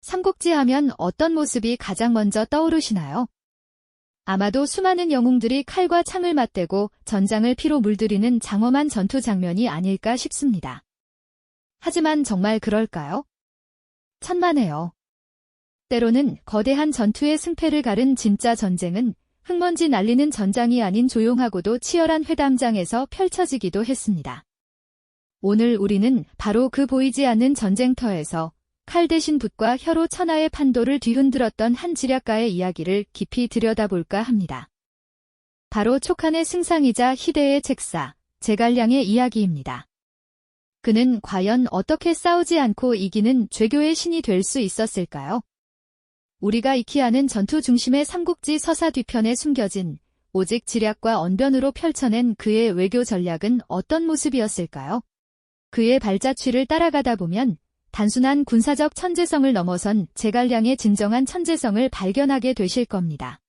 삼국지 하면 어떤 모습이 가장 먼저 떠오르시나요? 아마도 수많은 영웅들이 칼과 창을 맞대고 전장을 피로 물들이는 장엄한 전투 장면이 아닐까 싶습니다. 하지만 정말 그럴까요? 천만에요. 때로는 거대한 전투의 승패를 가른 진짜 전쟁은 흙먼지 날리는 전장이 아닌 조용하고도 치열한 회담장에서 펼쳐지기도 했습니다. 오늘 우리는 바로 그 보이지 않는 전쟁터에서 칼 대신 붓과 혀로 천하의 판도를 뒤흔들었던 한 지략가의 이야기를 깊이 들여다볼까 합니다. 바로 촉한의 승상이자 희대의 책사, 제갈량의 이야기입니다. 그는 과연 어떻게 싸우지 않고 이기는 죄교의 신이 될 수 있었을까요? 우리가 익히 아는 전투 중심의 삼국지 서사 뒤편에 숨겨진 오직 지략과 언변으로 펼쳐낸 그의 외교 전략은 어떤 모습이었을까요? 그의 발자취를 따라가다 보면 단순한 군사적 천재성을 넘어선 제갈량의 진정한 천재성을 발견하게 되실 겁니다.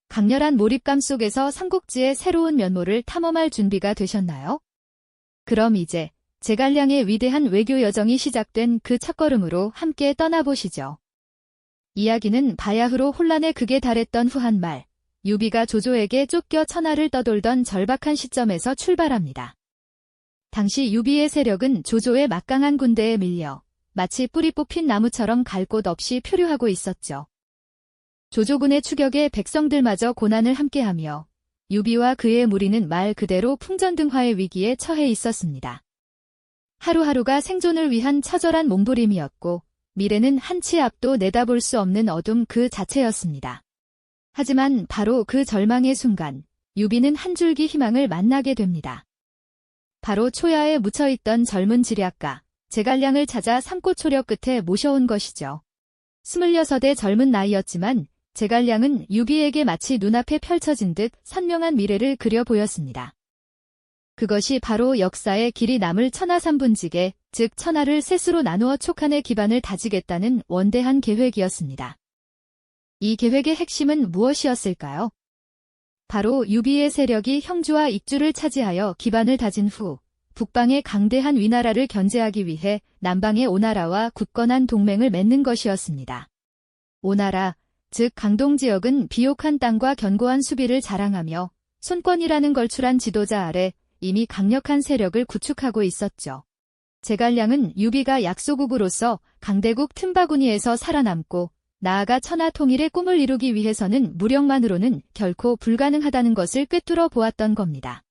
강렬한 몰입감 속에서 삼국지의 새로운 면모를 탐험할 준비가 되셨나요? 그럼 이제 제갈량의 위대한 외교 여정이 시작된 그 첫걸음으로 함께 떠나보시죠. 이야기는 바야흐로 혼란의 극에 달했던 후한말, 유비가 조조에게 쫓겨 천하를 떠돌던 절박한 시점에서 출발합니다. 당시 유비의 세력은 조조의 막강한 군대에 밀려 마치 뿌리 뽑힌 나무처럼 갈 곳 없이 표류하고 있었죠. 조조군의 추격에 백성들마저 고난을 함께하며 유비와 그의 무리는 말 그대로 풍전등화의 위기에 처해 있었습니다. 하루하루가 생존을 위한 처절한 몸부림이었고 미래는 한치 앞도 내다볼 수 없는 어둠 그 자체였습니다. 하지만 바로 그 절망의 순간 유비는 한 줄기 희망을 만나게 됩니다. 바로 초야에 묻혀있던 젊은 지략가 제갈량을 찾아 삼고초려 끝에 모셔온 것이죠. 26의 젊은 나이였지만 제갈량은 유비에게 마치 눈앞에 펼쳐진 듯 선명한 미래를 그려 보였습니다. 그것이 바로 역사의 길이 남을 천하삼분지계, 즉 천하를 셋으로 나누어 촉한의 기반을 다지겠다는 원대한 계획이었습니다. 이 계획의 핵심은 무엇이었을까요? 바로 유비의 세력이 형주와 익주를 차지하여 기반을 다진 후 북방의 강대한 위나라를 견제하기 위해 남방의 오나라와 굳건한 동맹을 맺는 것이었습니다. 오나라, 즉 강동 지역은 비옥한 땅과 견고한 수비를 자랑하며 손권이라는 걸출한 지도자 아래 이미 강력한 세력을 구축하고 있었죠. 제갈량은 유비가 약소국으로서 강대국 틈바구니에서 살아남고 나아가 천하 통일의 꿈을 이루기 위해서는 무력만으로는 결코 불가능하다는 것을 꿰뚫어 보았던 겁니다.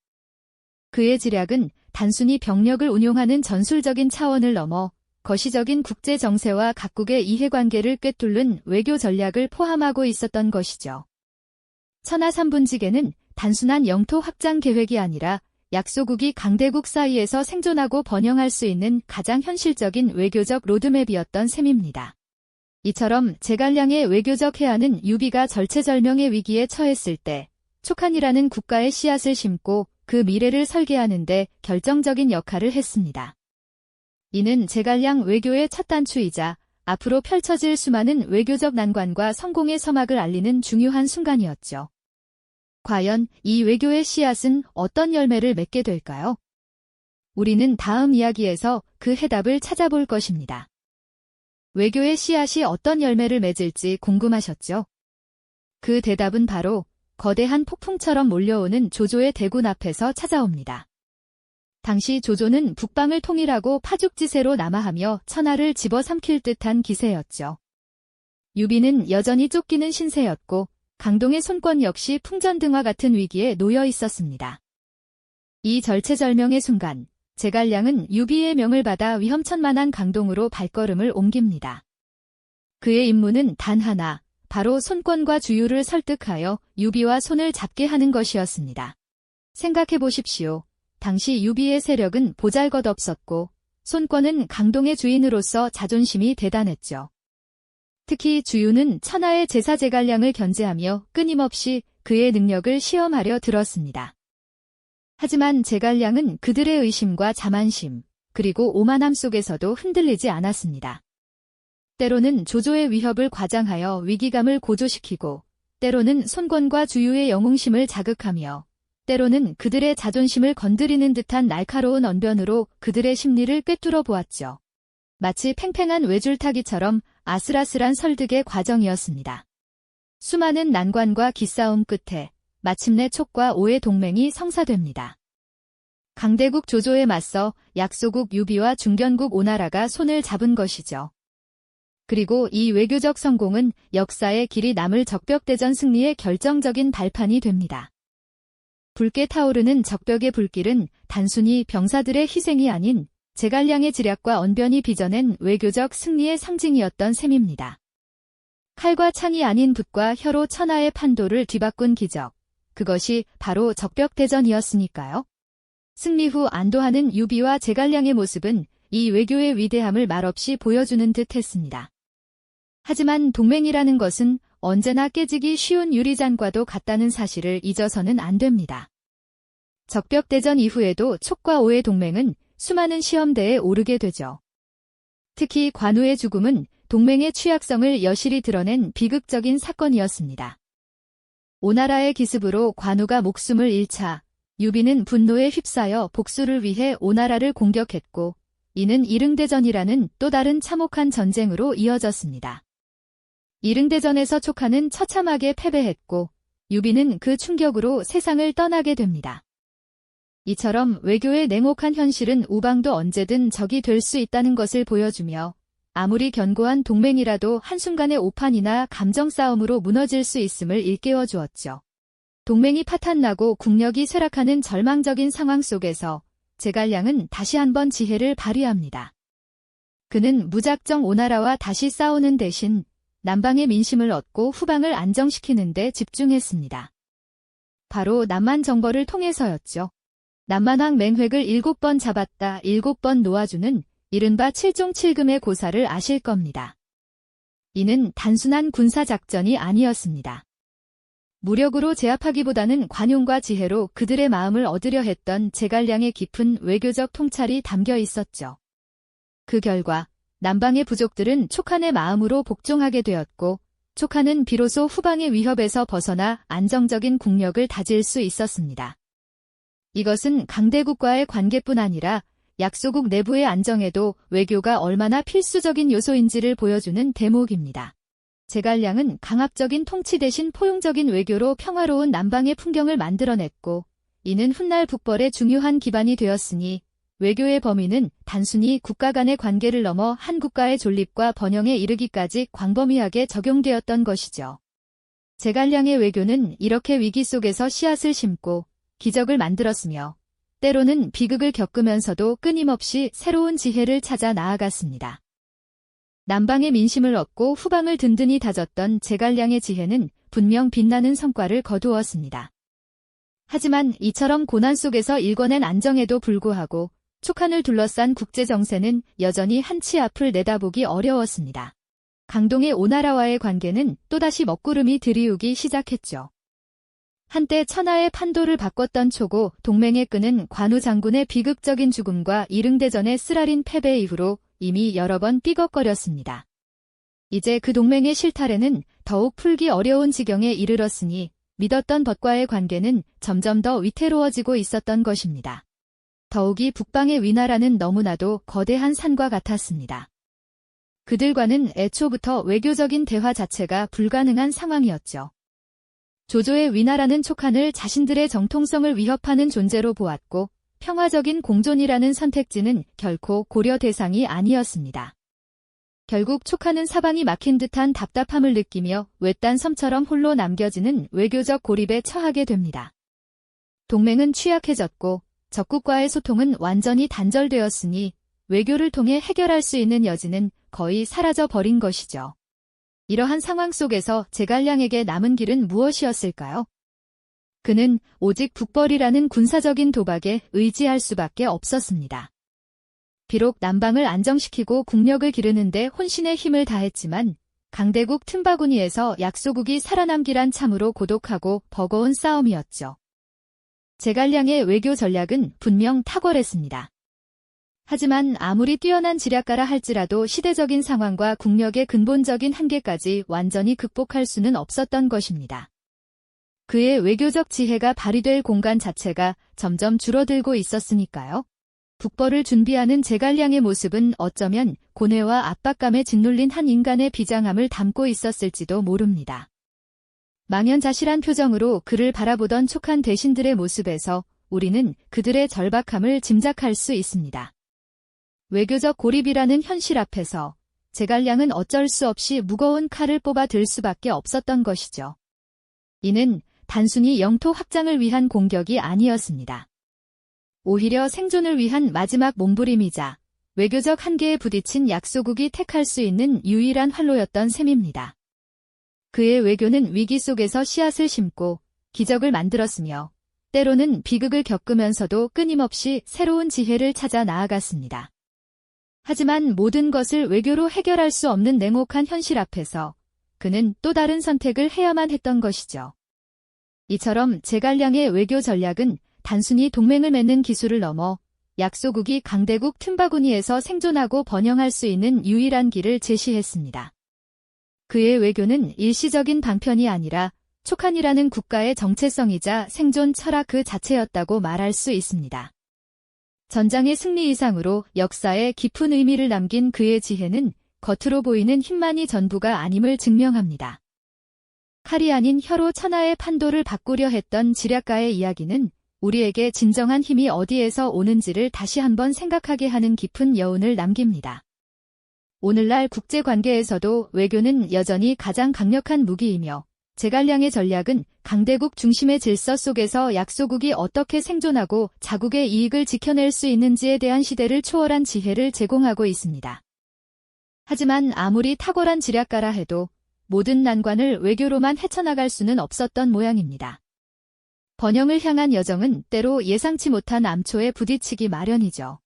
그의 지략은 단순히 병력을 운용하는 전술적인 차원을 넘어 거시적인 국제 정세와 각국의 이해관계를 꿰뚫는 외교 전략을 포함하고 있었던 것이죠. 천하삼분지계는 단순한 영토 확장 계획이 아니라 약소국이 강대국 사이에서 생존하고 번영할 수 있는 가장 현실적인 외교적 로드맵이었던 셈입니다. 이처럼 제갈량의 외교적 해안은 유비가 절체절명의 위기에 처했을 때 촉한이라는 국가의 씨앗을 심고 그 미래를 설계하는 데 결정적인 역할을 했습니다. 이는 제갈량 외교의 첫 단추이자 앞으로 펼쳐질 수많은 외교적 난관과 성공의 서막을 알리는 중요한 순간이었죠. 과연 이 외교의 씨앗은 어떤 열매를 맺게 될까요? 우리는 다음 이야기에서 그 해답을 찾아볼 것입니다. 외교의 씨앗이 어떤 열매를 맺을지 궁금하셨죠? 그 대답은 바로 거대한 폭풍처럼 몰려오는 조조의 대군 앞에서 찾아옵니다. 당시 조조는 북방을 통일하고 파죽지세로 남하하며 천하를 집어삼킬 듯한 기세였죠. 유비는 여전히 쫓기는 신세였고 강동의 손권 역시 풍전등화 같은 위기에 놓여 있었습니다. 이 절체절명의 순간 제갈량은 유비의 명을 받아 위험천만한 강동으로 발걸음을 옮깁니다. 그의 임무는 단 하나, 바로 손권과 주유를 설득하여 유비와 손을 잡게 하는 것이었습니다. 생각해 보십시오. 당시 유비의 세력은 보잘것없었고 손권은 강동의 주인으로서 자존심이 대단했죠. 특히 주유는 천하의 제사 제갈량을 견제하며 끊임없이 그의 능력을 시험하려 들었습니다. 하지만 제갈량은 그들의 의심과 자만심, 그리고 오만함 속에서도 흔들리지 않았습니다. 때로는 조조의 위협을 과장하여 위기감을 고조시키고, 때로는 손권과 주유의 영웅심을 자극하며, 때로는 그들의 자존심을 건드리는 듯한 날카로운 언변으로 그들의 심리를 꿰뚫어 보았죠. 마치 팽팽한 외줄타기처럼 아슬아슬한 설득의 과정이었습니다. 수많은 난관과 기싸움 끝에 마침내 촉과 오의 동맹이 성사됩니다. 강대국 조조에 맞서 약소국 유비와 중견국 오나라가 손을 잡은 것이죠. 그리고 이 외교적 성공은 역사에 길이 남을 적벽대전 승리의 결정적인 발판이 됩니다. 붉게 타오르는 적벽의 불길은 단순히 병사들의 희생이 아닌 제갈량의 지략과 언변이 빚어낸 외교적 승리의 상징이었던 셈입니다. 칼과 창이 아닌 붓과 혀로 천하의 판도를 뒤바꾼 기적, 그것이 바로 적벽대전이었으니까요. 승리 후 안도하는 유비와 제갈량의 모습은 이 외교의 위대함을 말없이 보여주는 듯 했습니다. 하지만 동맹이라는 것은 언제나 깨지기 쉬운 유리잔과도 같다는 사실을 잊어서는 안 됩니다. 적벽대전 이후에도 촉과 오의 동맹은 수많은 시험대에 오르게 되죠. 특히 관우의 죽음은 동맹의 취약성을 여실히 드러낸 비극적인 사건이었습니다. 오나라의 기습으로 관우가 목숨을 잃자 유비는 분노에 휩싸여 복수를 위해 오나라를 공격했고 이는 이릉대전이라는 또 다른 참혹한 전쟁으로 이어졌습니다. 이릉대전에서 촉하는 처참하게 패배했고 유비는 그 충격으로 세상을 떠나게 됩니다. 이처럼 외교의 냉혹한 현실은 우방도 언제든 적이 될 수 있다는 것을 보여주며 아무리 견고한 동맹이라도 한순간의 오판이나 감정 싸움으로 무너질 수 있음을 일깨워 주었죠. 동맹이 파탄나고 국력이 쇠락하는 절망적인 상황 속에서 제갈량은 다시 한번 지혜를 발휘합니다. 그는 무작정 오나라와 다시 싸우는 대신 남방의 민심을 얻고 후방을 안정시키는 데 집중했습니다. 바로 남만 정벌을 통해서였죠. 남만왕 맹획을 7번 잡았다 7번 놓아주는 이른바 7종 7금의 고사를 아실 겁니다. 이는 단순한 군사작전이 아니었습니다. 무력으로 제압하기보다는 관용과 지혜로 그들의 마음을 얻으려 했던 제갈량의 깊은 외교적 통찰이 담겨 있었죠. 그 결과 남방의 부족들은 촉한의 마음으로 복종하게 되었고 촉한은 비로소 후방의 위협에서 벗어나 안정적인 국력을 다질 수 있었습니다. 이것은 강대국과의 관계뿐 아니라 약소국 내부의 안정에도 외교가 얼마나 필수적인 요소인지를 보여주는 대목입니다. 제갈량은 강압적인 통치 대신 포용적인 외교로 평화로운 남방의 풍경을 만들어냈고 이는 훗날 북벌의 중요한 기반이 되었으니 외교의 범위는 단순히 국가 간의 관계를 넘어 한 국가의 존립과 번영에 이르기까지 광범위하게 적용되었던 것이죠. 제갈량의 외교는 이렇게 위기 속에서 씨앗을 심고 기적을 만들었으며 때로는 비극을 겪으면서도 끊임없이 새로운 지혜를 찾아 나아갔습니다. 남방의 민심을 얻고 후방을 든든히 다졌던 제갈량의 지혜는 분명 빛나는 성과를 거두었습니다. 하지만 이처럼 고난 속에서 일궈낸 안정에도 불구하고 촉한을 둘러싼 국제정세는 여전히 한치 앞을 내다보기 어려웠습니다. 강동의 오나라와의 관계는 또다시 먹구름이 들이우기 시작했죠. 한때 천하의 판도를 바꿨던 촉고 동맹에 끄는 관우 장군의 비극적인 죽음과 이릉대전의 쓰라린 패배 이후로 이미 여러 번 삐걱거렸습니다. 이제 그 동맹의 실타래는 더욱 풀기 어려운 지경에 이르렀으니 믿었던 벗과의 관계는 점점 더 위태로워지고 있었던 것입니다. 더욱이 북방의 위나라는 너무나도 거대한 산과 같았습니다. 그들과는 애초부터 외교적인 대화 자체가 불가능한 상황이었죠. 조조의 위나라는 촉한을 자신들의 정통성을 위협하는 존재로 보았고 평화적인 공존이라는 선택지는 결코 고려 대상이 아니었습니다. 결국 촉한은 사방이 막힌 듯한 답답함을 느끼며 외딴 섬처럼 홀로 남겨지는 외교적 고립에 처하게 됩니다. 동맹은 취약해졌고 적국과의 소통은 완전히 단절되었으니 외교를 통해 해결할 수 있는 여지는 거의 사라져 버린 것이죠. 이러한 상황 속에서 제갈량에게 남은 길은 무엇이었을까요? 그는 오직 북벌이라는 군사적인 도박에 의지할 수밖에 없었습니다. 비록 남방을 안정시키고 국력을 기르는 데 혼신의 힘을 다했지만 강대국 틈바구니에서 약소국이 살아남기란 참으로 고독하고 버거운 싸움이었죠. 제갈량의 외교 전략은 분명 탁월했습니다. 하지만 아무리 뛰어난 지략가라 할지라도 시대적인 상황과 국력의 근본적인 한계까지 완전히 극복할 수는 없었던 것입니다. 그의 외교적 지혜가 발휘될 공간 자체가 점점 줄어들고 있었으니까요. 북벌을 준비하는 제갈량의 모습은 어쩌면 고뇌와 압박감에 짓눌린 한 인간의 비장함을 담고 있었을지도 모릅니다. 망연자실한 표정으로 그를 바라보던 촉한 대신들의 모습에서 우리는 그들의 절박함을 짐작할 수 있습니다. 외교적 고립이라는 현실 앞에서 제갈량은 어쩔 수 없이 무거운 칼을 뽑아 들 수밖에 없었던 것이죠. 이는 단순히 영토 확장을 위한 공격이 아니었습니다. 오히려 생존을 위한 마지막 몸부림이자 외교적 한계에 부딪힌 약소국이 택할 수 있는 유일한 활로였던 셈입니다. 그의 외교는 위기 속에서 씨앗을 심고 기적을 만들었으며 때로는 비극을 겪으면서도 끊임없이 새로운 지혜를 찾아 나아갔습니다. 하지만 모든 것을 외교로 해결할 수 없는 냉혹한 현실 앞에서 그는 또 다른 선택을 해야만 했던 것이죠. 이처럼 제갈량의 외교 전략은 단순히 동맹을 맺는 기술을 넘어 약소국이 강대국 틈바구니에서 생존하고 번영할 수 있는 유일한 길을 제시했습니다. 그의 외교는 일시적인 방편이 아니라 촉한이라는 국가의 정체성이자 생존 철학 그 자체였다고 말할 수 있습니다. 전장의 승리 이상으로 역사에 깊은 의미를 남긴 그의 지혜는 겉으로 보이는 힘만이 전부가 아님을 증명합니다. 칼이 아닌 혀로 천하의 판도를 바꾸려 했던 지략가의 이야기는 우리에게 진정한 힘이 어디에서 오는지를 다시 한번 생각하게 하는 깊은 여운을 남깁니다. 오늘날 국제관계에서도 외교는 여전히 가장 강력한 무기이며 제갈량의 전략은 강대국 중심의 질서 속에서 약소국이 어떻게 생존하고 자국의 이익을 지켜낼 수 있는지에 대한 시대를 초월한 지혜를 제공하고 있습니다. 하지만 아무리 탁월한 지략가라 해도 모든 난관을 외교로만 헤쳐나갈 수는 없었던 모양입니다. 번영을 향한 여정은 때로 예상치 못한 암초에 부딪히기 마련이죠.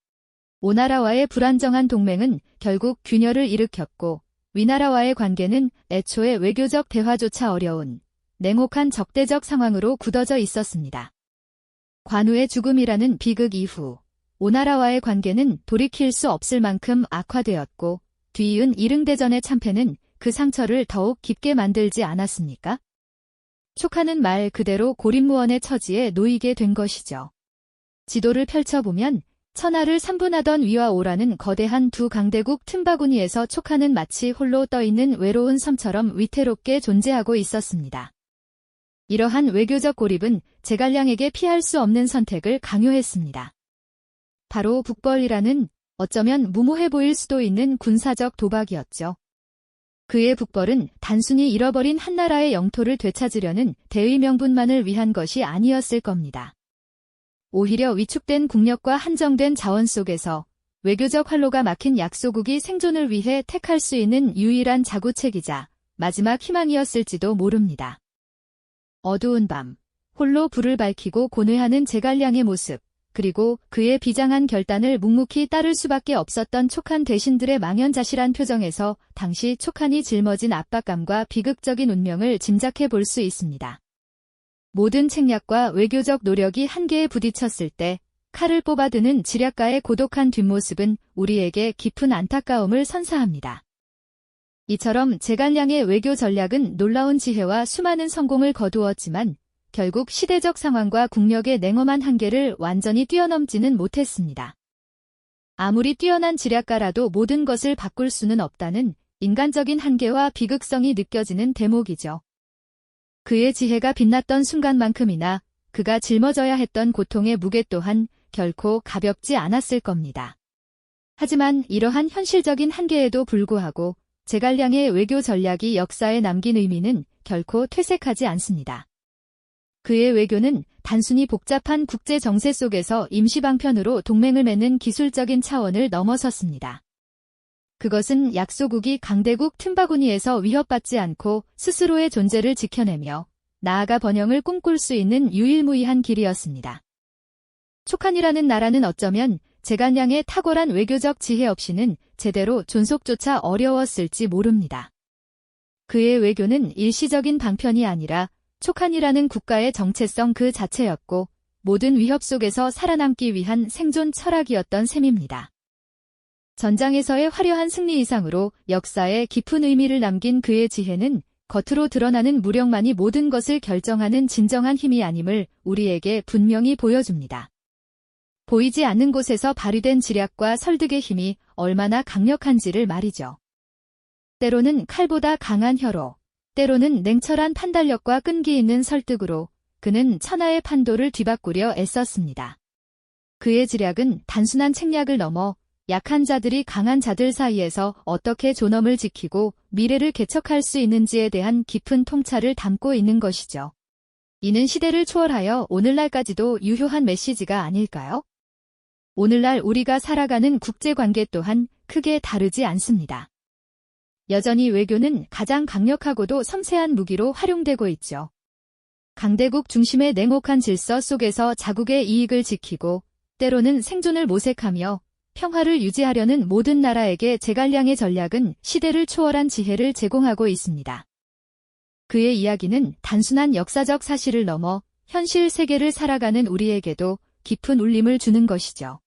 오나라와의 불안정한 동맹은 결국 균열을 일으켰고 위나라와의 관계는 애초에 외교적 대화조차 어려운 냉혹한 적대적 상황으로 굳어져 있었습니다. 관우의 죽음이라는 비극 이후 오나라와의 관계는 돌이킬 수 없을 만큼 악화되었고 뒤이은 이릉대전의 참패는 그 상처를 더욱 깊게 만들지 않았습니까? 촉하는 말 그대로 고립무원의 처지에 놓이게 된 것이죠. 지도를 펼쳐보면 천하를 삼분하던 위와 오라는 거대한 두 강대국 틈바구니에서 촉하는 마치 홀로 떠있는 외로운 섬처럼 위태롭게 존재하고 있었습니다. 이러한 외교적 고립은 제갈량에게 피할 수 없는 선택을 강요했습니다. 바로 북벌이라는 어쩌면 무모해 보일 수도 있는 군사적 도박이었죠. 그의 북벌은 단순히 잃어버린 한나라의 영토를 되찾으려는 대의 명분만을 위한 것이 아니었을 겁니다. 오히려 위축된 국력과 한정된 자원 속에서 외교적 활로가 막힌 약소국이 생존을 위해 택할 수 있는 유일한 자구책이자 마지막 희망이었을지도 모릅니다. 어두운 밤, 홀로 불을 밝히고 고뇌하는 제갈량의 모습, 그리고 그의 비장한 결단을 묵묵히 따를 수밖에 없었던 촉한 대신들의 망연자실한 표정에서 당시 촉한이 짊어진 압박감과 비극적인 운명을 짐작해 볼 수 있습니다. 모든 책략과 외교적 노력이 한계에 부딪혔을 때 칼을 뽑아드는 지략가의 고독한 뒷모습은 우리에게 깊은 안타까움을 선사합니다. 이처럼 제갈량의 외교 전략은 놀라운 지혜와 수많은 성공을 거두었지만 결국 시대적 상황과 국력의 냉엄한 한계를 완전히 뛰어넘지는 못했습니다. 아무리 뛰어난 지략가라도 모든 것을 바꿀 수는 없다는 인간적인 한계와 비극성이 느껴지는 대목이죠. 그의 지혜가 빛났던 순간만큼이나 그가 짊어져야 했던 고통의 무게 또한 결코 가볍지 않았을 겁니다. 하지만 이러한 현실적인 한계에도 불구하고 제갈량의 외교 전략이 역사에 남긴 의미는 결코 퇴색하지 않습니다. 그의 외교는 단순히 복잡한 국제 정세 속에서 임시방편으로 동맹을 맺는 기술적인 차원을 넘어섰습니다. 그것은 약소국이 강대국 틈바구니에서 위협받지 않고 스스로의 존재를 지켜내며 나아가 번영을 꿈꿀 수 있는 유일무이한 길이었습니다. 촉한이라는 나라는 어쩌면 제갈량의 탁월한 외교적 지혜 없이는 제대로 존속조차 어려웠을지 모릅니다. 그의 외교는 일시적인 방편이 아니라 촉한이라는 국가의 정체성 그 자체였고 모든 위협 속에서 살아남기 위한 생존 철학이었던 셈입니다. 전장에서의 화려한 승리 이상으로 역사에 깊은 의미를 남긴 그의 지혜는 겉으로 드러나는 무력만이 모든 것을 결정하는 진정한 힘이 아님을 우리에게 분명히 보여줍니다. 보이지 않는 곳에서 발휘된 지략과 설득의 힘이 얼마나 강력한지를 말이죠. 때로는 칼보다 강한 혀로, 때로는 냉철한 판단력과 끈기 있는 설득으로 그는 천하의 판도를 뒤바꾸려 애썼습니다. 그의 지략은 단순한 책략을 넘어 약한 자들이 강한 자들 사이에서 어떻게 존엄을 지키고 미래를 개척할 수 있는지에 대한 깊은 통찰을 담고 있는 것이죠. 이는 시대를 초월하여 오늘날까지도 유효한 메시지가 아닐까요? 오늘날 우리가 살아가는 국제관계 또한 크게 다르지 않습니다. 여전히 외교는 가장 강력하고도 섬세한 무기로 활용되고 있죠. 강대국 중심의 냉혹한 질서 속에서 자국의 이익을 지키고 때로는 생존을 모색하며 평화를 유지하려는 모든 나라에게 제갈량의 전략은 시대를 초월한 지혜를 제공하고 있습니다. 그의 이야기는 단순한 역사적 사실을 넘어 현실 세계를 살아가는 우리에게도 깊은 울림을 주는 것이죠.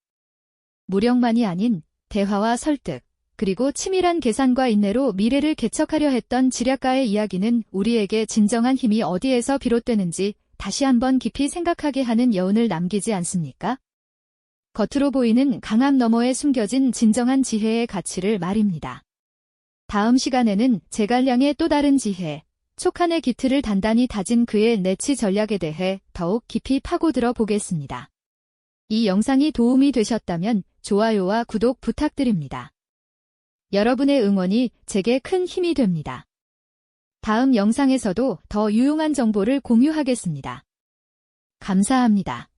무력만이 아닌 대화와 설득, 그리고 치밀한 계산과 인내로 미래를 개척하려 했던 지략가의 이야기는 우리에게 진정한 힘이 어디에서 비롯되는지 다시 한번 깊이 생각하게 하는 여운을 남기지 않습니까? 겉으로 보이는 강함 너머에 숨겨진 진정한 지혜의 가치를 말입니다. 다음 시간에는 제갈량의 또 다른 지혜, 촉한의 기틀을 단단히 다진 그의 내치 전략에 대해 더욱 깊이 파고들어 보겠습니다. 이 영상이 도움이 되셨다면 좋아요와 구독 부탁드립니다. 여러분의 응원이 제게 큰 힘이 됩니다. 다음 영상에서도 더 유용한 정보를 공유하겠습니다. 감사합니다.